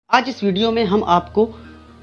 आज इस वीडियो में हम आपको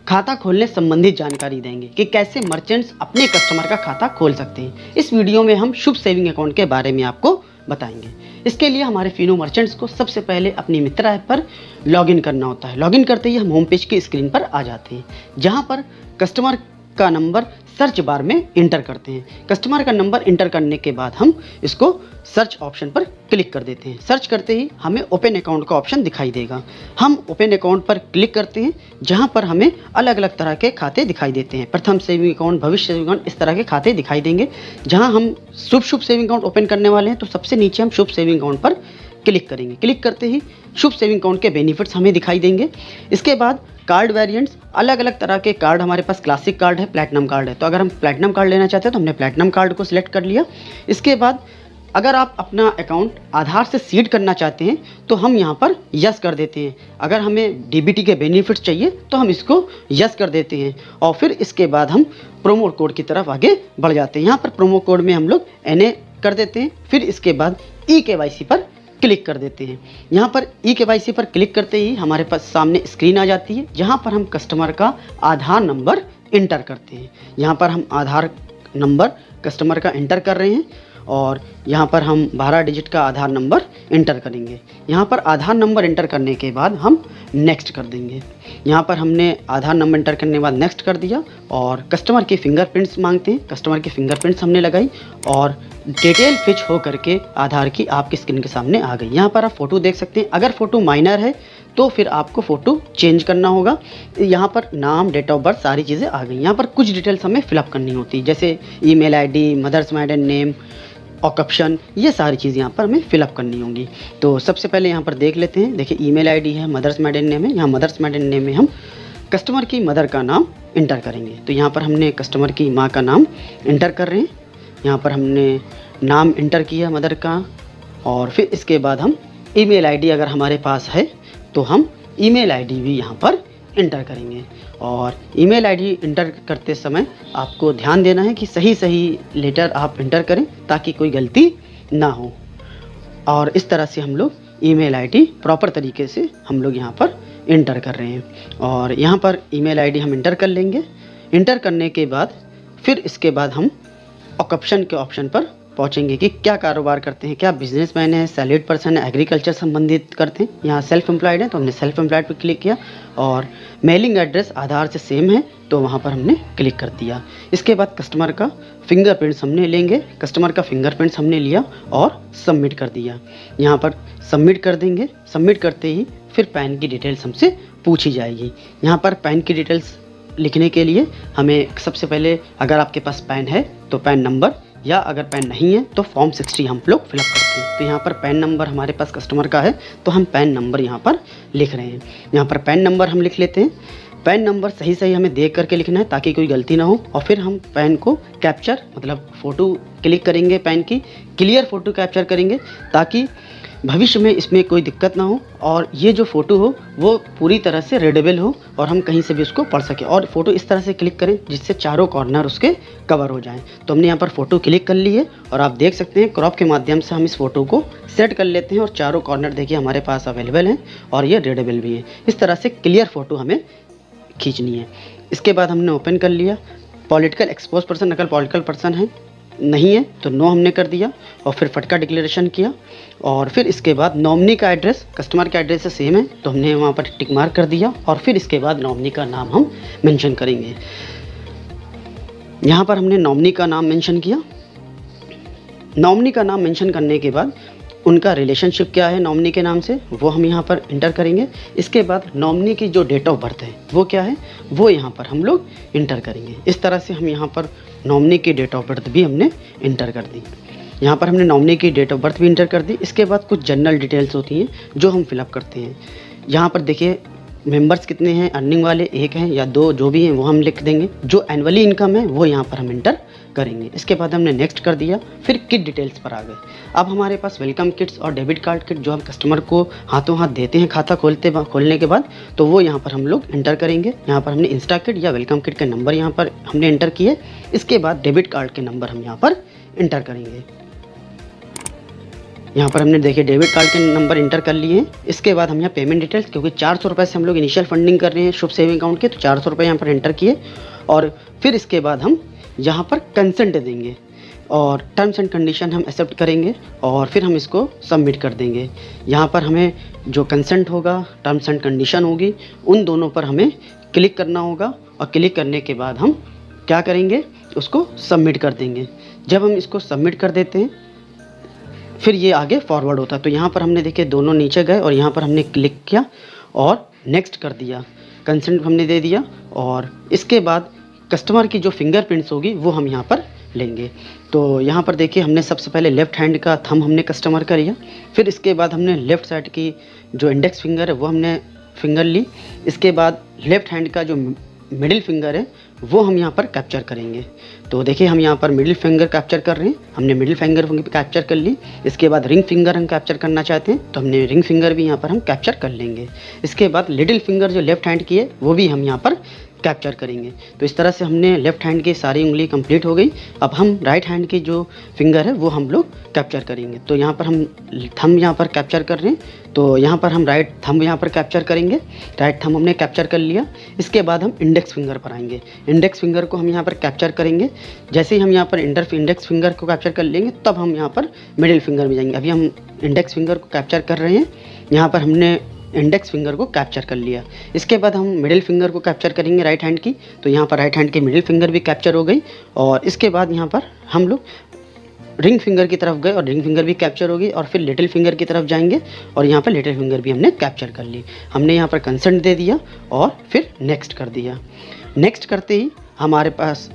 खाता खोलने संबंधित जानकारी देंगे कि कैसे मर्चेंट्स अपने कस्टमर का खाता खोल सकते हैं। इस वीडियो में हम शुभ सेविंग अकाउंट के बारे में आपको बताएंगे। इसके लिए हमारे फिनो मर्चेंट्स को सबसे पहले अपनी मित्रा ऐप पर लॉगिन करना होता है। लॉगिन करते ही हम होम पेज की स्क्रीन पर आ जाते हैं, जहां पर कस्टमर का नंबर सर्च बार में इंटर करते हैं। कस्टमर का नंबर इंटर करने के बाद हम इसको सर्च ऑप्शन पर क्लिक कर देते हैं। सर्च करते ही हमें ओपन अकाउंट का ऑप्शन दिखाई देगा। हम ओपन अकाउंट पर क्लिक करते हैं, जहां पर हमें अलग अलग तरह के खाते दिखाई देते हैं। प्रथम सेविंग अकाउंट, भविष्य सेविंग अकाउंट, इस तरह के खाते दिखाई देंगे। जहां हम शुभ सेविंग अकाउंट ओपन करने वाले हैं, तो सबसे नीचे हम शुभ सेविंग अकाउंट पर क्लिक करेंगे। क्लिक करते ही शुभ सेविंग अकाउंट के बेनिफिट्स हमें दिखाई देंगे। इसके बाद कार्ड वेरिएंट्स, अलग अलग तरह के कार्ड हमारे पास क्लासिक कार्ड है, प्लैटिनम कार्ड है। तो अगर हम प्लैटिनम कार्ड लेना चाहते हैं तो हमने प्लैटिनम कार्ड को सिलेक्ट कर लिया। इसके बाद अगर आप अपना अकाउंट आधार से सीड करना चाहते हैं तो हम यहाँ पर यस कर देते हैं। अगर हमें डीबीटी के बेनिफिट्स चाहिए तो हम इसको यस कर देते हैं, और फिर इसके बाद हम प्रोमो कोड की तरफ आगे बढ़ जाते हैं। यहाँ पर प्रोमो कोड में हम लोग NA कर देते हैं। फिर इसके बाद eKYC पर क्लिक कर देते हैं। यहाँ पर eKYC पर क्लिक करते ही हमारे पास सामने स्क्रीन आ जाती है, जहाँ पर हम कस्टमर का आधार नंबर इंटर करते हैं। यहाँ पर हम आधार नंबर कस्टमर का इंटर कर रहे हैं, और यहाँ पर हम 12 डिजिट का आधार नंबर इंटर करेंगे। यहाँ पर आधार नंबर इंटर करने के बाद हम नेक्स्ट कर देंगे। यहाँ पर हमने आधार नंबर इंटर करने के बाद नेक्स्ट कर दिया, और कस्टमर के फिंगरप्रिंट्स मांगते हैं। कस्टमर के फिंगरप्रिंट्स हमने लगाई, और डिटेल फिच हो करके आधार की आपकी स्क्रीन के सामने आ गई। यहाँ पर आप फ़ोटो देख सकते हैं। अगर फ़ोटो माइनर है तो फिर आपको फ़ोटो चेंज करना होगा। यहाँ पर नाम, डेट ऑफ बर्थ, सारी चीज़ें आ गई। यहाँ पर कुछ डिटेल्स हमें फिलअप करनी होती है, जैसे email ID, mother's maiden name, occupation, ये सारी चीज़ यहाँ पर हमें फिलअप करनी होंगी। तो सबसे पहले यहाँ पर देख लेते हैं। देखिए, ईमेल आईडी है, मदर्स माइडन नेम है। यहाँ मदर्स माइडन नेम में हम कस्टमर की मदर का नाम इंटर करेंगे। तो यहाँ पर हमने कस्टमर की माँ का नाम इंटर कर रहे हैं। यहाँ पर हमने नाम इंटर किया मदर का, और फिर इसके बाद हम ईमेल आईडी अगर हमारे पास है तो हम ईमेल आईडी भी यहाँ पर इंटर करेंगे। और ईमेल आईडी इंटर करते समय आपको ध्यान देना है कि सही सही लेटर आप इंटर करें, ताकि कोई गलती ना हो। और इस तरह से हम लोग ईमेल आईडी प्रॉपर तरीके से हम लोग यहाँ पर इंटर कर रहे हैं। और यहाँ पर ईमेल आईडी हम इंटर कर लेंगे। इंटर करने के बाद फिर इसके बाद हम ऑक्यूपेशन के ऑप्शन पर पहुँचेंगे कि क्या कारोबार करते हैं, क्या बिजनेसमैन है, सैलरीड पर्सन है, एग्रीकल्चर संबंधित करते हैं। यहाँ सेल्फ एम्प्लॉयड है तो हमने सेल्फ एम्प्लॉयड पर क्लिक किया, और मेलिंग एड्रेस आधार से सेम है तो वहाँ पर हमने क्लिक कर दिया। इसके बाद कस्टमर का फिंगरप्रिंट्स हमने लेंगे। कस्टमर का फिंगरप्रिंट्स हमने लिया और सबमिट कर दिया। यहाँ पर सबमिट कर देंगे। सबमिट करते ही फिर पैन की डिटेल्स हमसे पूछी जाएगी। यहाँ पर पैन की डिटेल्स लिखने के लिए हमें सबसे पहले, अगर आपके पास पैन है तो पैन नंबर, या अगर पैन नहीं है तो फॉर्म 60 हम लोग फिलअप करते हैं। तो यहाँ पर पैन नंबर हमारे पास कस्टमर का है तो हम पैन नंबर यहाँ पर लिख रहे हैं। यहाँ पर पैन नंबर हम लिख लेते हैं। पैन नंबर सही सही हमें देख करके लिखना है ताकि कोई गलती ना हो। और फिर हम पैन को कैप्चर, मतलब फ़ोटो क्लिक करेंगे, पैन की क्लियर फ़ोटो कैप्चर करेंगे, ताकि भविष्य में इसमें कोई दिक्कत ना हो, और ये जो फ़ोटो हो वो पूरी तरह से रीडेबल हो और हम कहीं से भी उसको पढ़ सकें। और फ़ोटो इस तरह से क्लिक करें जिससे चारों कॉर्नर उसके कवर हो जाएं। तो हमने यहाँ पर फ़ोटो क्लिक कर ली है, और आप देख सकते हैं क्रॉप के माध्यम से हम इस फ़ोटो को सेट कर लेते हैं, और चारों कॉर्नर देखिए हमारे पास अवेलेबल हैं और ये रीडेबल भी है। इस तरह से क्लियर फ़ोटो हमें खींचनी है। इसके बाद हमने ओपन कर लिया। पॉलिटिकल एक्सपोज पर्सन, अगर पॉलिटिकल पर्सन है नहीं है तो नो हमने कर दिया, और फिर फटका डिक्लेरेशन किया। और फिर इसके बाद नॉमिनी का एड्रेस कस्टमर का एड्रेस से सेम है तो हमने वहाँ पर टिक मार्क कर दिया, और फिर इसके बाद नॉमिनी का नाम हम मेंशन करेंगे। यहाँ पर हमने नॉमिनी का नाम मेंशन किया। नॉमिनी का नाम मेंशन करने के बाद उनका रिलेशनशिप क्या है नॉमिनी के नाम से, वो हम यहाँ पर इंटर करेंगे। इसके बाद नॉमिनी की जो डेट ऑफ बर्थ है वो क्या है, वो यहाँ पर हम लोग इंटर करेंगे। इस तरह से हम यहाँ पर नॉमिनी की डेट ऑफ बर्थ भी हमने इंटर कर दी। यहाँ पर हमने नॉमिनी की डेट ऑफ बर्थ भी इंटर कर दी। इसके बाद कुछ जनरल डिटेल्स होती हैं जो हम फिलअप करते हैं। यहाँ पर देखिए मेंबर्स कितने हैं, अर्निंग वाले 1 हैं या 2, जो भी हैं वो हम लिख देंगे। जो एनुअली इनकम है वो यहाँ पर हम इंटर करेंगे। इसके बाद हमने नेक्स्ट कर दिया। फिर किट डिटेल्स पर आ गए। अब हमारे पास वेलकम किट्स और डेबिट कार्ड किट जो हम कस्टमर को हाथों हाथ देते हैं खाता खोलने के बाद, तो वो यहाँ पर हम लोग इंटर करेंगे। यहाँ पर हमने इंस्टा किट या वेलकम किट के नंबर यहाँ पर हमने इंटर किए। इसके बाद डेबिट कार्ड के नंबर हम यहाँ पर इंटर करेंगे। यहाँ पर हमने देखिए डेबिट कार्ड के नंबर इंटर कर लिए हैं। इसके बाद हम यहाँ पेमेंट डिटेल्स, क्योंकि 400 रुपये से हम लोग इनिशियल फंडिंग कर रहे हैं शुभ सेविंग अकाउंट के, तो 400 रुपये यहाँ पर एंटर किए। और फिर इसके बाद हम यहाँ पर कंसेंट देंगे और टर्म्स एंड कंडीशन हम एक्सेप्ट करेंगे और फिर हम इसको सबमिट कर देंगे। यहाँ पर हमें जो कंसेंट होगा, टर्म्स एंड कंडीशन होगी, उन दोनों पर हमें क्लिक करना होगा और क्लिक करने के बाद हम क्या करेंगे, उसको सबमिट कर देंगे। जब हम इसको सबमिट कर देते हैं फिर ये आगे फॉरवर्ड होता है। तो यहाँ पर हमने देखिए दोनों नीचे गए और यहाँ पर हमने क्लिक किया और नेक्स्ट कर दिया, कंसेंट हमने दे दिया। और इसके बाद कस्टमर की जो फिंगरप्रिंट्स होगी वो हम यहाँ पर लेंगे। तो यहाँ पर देखिए हमने सबसे पहले लेफ़्ट हैंड का थंब हमने कस्टमर का लिया, फिर इसके बाद हमने लेफ़्ट साइड की जो इंडेक्स फिंगर है वो हमने फिंगर ली। इसके बाद लेफ़्ट हैंड का जो मिडिल फिंगर है वो हम यहाँ पर कैप्चर करेंगे। तो देखिए हम यहाँ पर मिडिल फिंगर कैप्चर कर रहे हैं, हमने मिडिल फिंगर कैप्चर कर ली। इसके बाद रिंग फिंगर हम कैप्चर करना चाहते हैं तो हमने रिंग फिंगर भी यहाँ पर हम कैप्चर कर लेंगे। इसके बाद लिटिल फिंगर जो लेफ़्ट हैंड की है वो भी हम यहाँ पर कैप्चर करेंगे। तो इस तरह से हमने लेफ़्ट हैंड की सारी उंगली कंप्लीट हो गई। अब हम राइट हैंड की जो फिंगर है वो हम लोग कैप्चर करेंगे। तो यहाँ पर हम थंब यहाँ पर कैप्चर कर रहे हैं, तो यहाँ पर हम राइट थंब यहाँ पर कैप्चर करेंगे। राइट थंब हमने कैप्चर कर लिया। इसके बाद हम इंडेक्स फिंगर पर आएंगे, इंडेक्स फिंगर को हम यहाँ पर कैप्चर करेंगे। जैसे ही हम यहाँ पर इंडेक्स फिंगर को कैप्चर कर लेंगे तब हम यहाँ पर मिडिल फिंगर में जाएंगे। अभी हम इंडेक्स फिंगर को कैप्चर कर रहे हैं, यहाँ पर हमने इंडेक्स फिंगर को कैप्चर कर लिया। इसके बाद हम मिडिल फिंगर को कैप्चर करेंगे राइट हैंड की, तो यहाँ पर राइट हैंड की मिडिल फिंगर भी कैप्चर हो गई। और इसके बाद यहाँ पर हम लोग रिंग फिंगर की तरफ गए और रिंग फिंगर भी कैप्चर हो गई। और फिर लिटिल फिंगर की तरफ जाएंगे और यहाँ पर लिटिल फिंगर भी हमने कैप्चर कर ली। हमने यहाँ पर कंसेंट दे दिया और फिर नेक्स्ट कर दिया। नेक्स्ट करते ही हमारे पास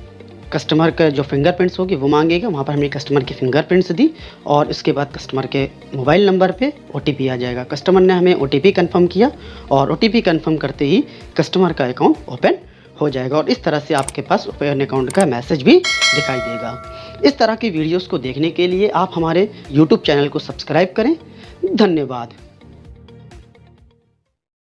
कस्टमर का जो फिंगरप्रिंट्स होगी वो मांगेगा। वहाँ पर हमने कस्टमर की फिंगरप्रिंट्स दी और इसके बाद कस्टमर के मोबाइल नंबर पे OTP आ जाएगा। कस्टमर ने हमें OTP कंफर्म किया और OTP कंफर्म करते ही कस्टमर का अकाउंट ओपन हो जाएगा और इस तरह से आपके पास ओपन अकाउंट का मैसेज भी दिखाई देगा। इस तरह की वीडियोस को देखने के लिए आप हमारे YouTube चैनल को सब्सक्राइब करें। धन्यवाद।